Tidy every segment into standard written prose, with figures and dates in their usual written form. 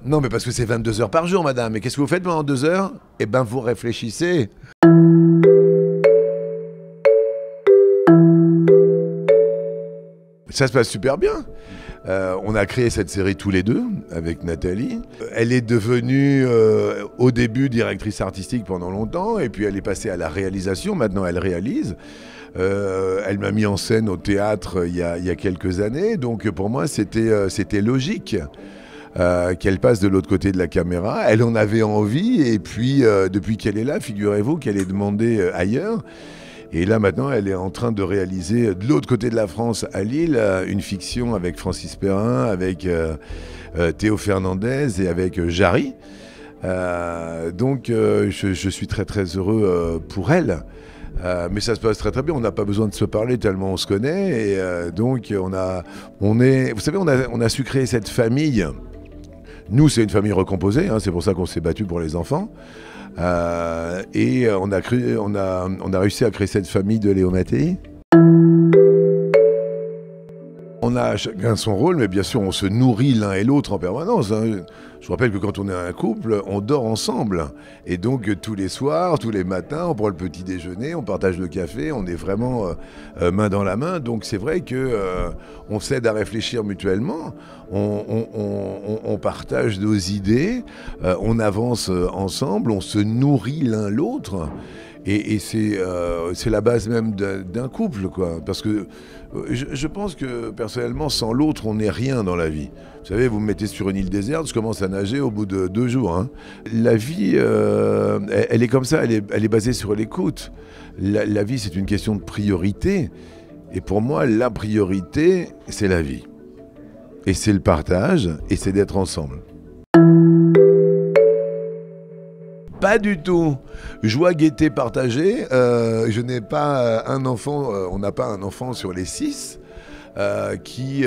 Non, mais parce que c'est 22 heures par jour, madame. Et qu'est-ce que vous faites pendant 2 heures? Eh ben, vous réfléchissez. Ça se passe super bien. On a créé cette série tous les deux avec Nathalie. Elle est devenue au début directrice artistique pendant longtemps et puis elle est passée à la réalisation. Maintenant elle réalise. Elle m'a mis en scène au théâtre il y a quelques années. Donc pour moi c'était logique qu'elle passe de l'autre côté de la caméra. Elle en avait envie et puis depuis qu'elle est là, figurez-vous qu'elle est demandée ailleurs. Et là, maintenant, elle est en train de réaliser, de l'autre côté de la France, à Lille, une fiction avec Francis Perrin, avec Théo Fernandez et avec Jarry. Donc, je suis très, très heureux pour elle. Mais ça se passe très, très bien. On n'a pas besoin de se parler tellement on se connaît. Et donc, vous savez, on a su créer cette famille. Nous, c'est une famille recomposée. Hein, c'est pour ça qu'on s'est battu pour les enfants. Et on a réussi à créer cette famille de Léo Mattei. On a chacun son rôle, mais bien sûr, on se nourrit l'un et l'autre en permanence. Hein. Je vous rappelle que quand on est un couple, on dort ensemble. Et donc, tous les soirs, tous les matins, on prend le petit déjeuner, on partage le café, on est vraiment main dans la main. Donc, c'est vrai qu'on s'aide à réfléchir mutuellement, on partage nos idées, on avance ensemble, on se nourrit l'un l'autre. Et c'est la base même d'un couple, quoi. Parce que je pense que, personnellement, sans l'autre, on n'est rien dans la vie. Vous savez, vous me mettez sur une île déserte, je commence à nager au bout de 2 jours. Hein. La vie, elle est comme ça, elle est basée sur l'écoute. La vie, c'est une question de priorité. Et pour moi, la priorité, c'est la vie. Et c'est le partage, et c'est d'être ensemble. Pas du tout. Joie, gaieté, partagée. Je n'ai pas un enfant, on n'a pas un enfant sur les 6 qui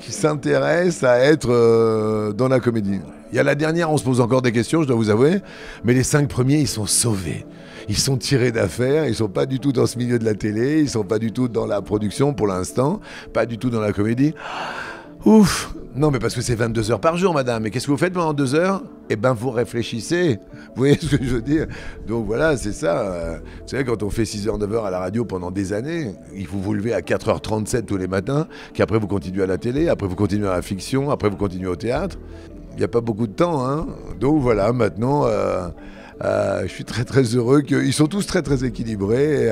s'intéresse à être dans la comédie. Il y a la dernière, on se pose encore des questions, je dois vous avouer, mais les 5 premiers, ils sont sauvés. Ils sont tirés d'affaire, ils sont pas du tout dans ce milieu de la télé, ils sont pas du tout dans la production pour l'instant, pas du tout dans la comédie. Ouf! Non, mais parce que c'est 22 heures par jour, madame. Et qu'est-ce que vous faites pendant 2 heures? Eh ben, vous réfléchissez. Vous voyez ce que je veux dire? Donc voilà, c'est ça. Vous savez, quand on fait 6h, 9h à la radio pendant des années, il faut vous lever à 4h37 tous les matins, qu'après vous continuez à la télé, après vous continuez à la fiction, après vous continuez au théâtre. Il n'y a pas beaucoup de temps, hein. Donc voilà, maintenant, je suis très très heureux qu'ils sont tous très très équilibrés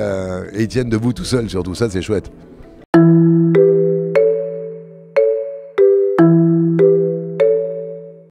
et ils tiennent debout tout seuls, surtout ça, c'est chouette.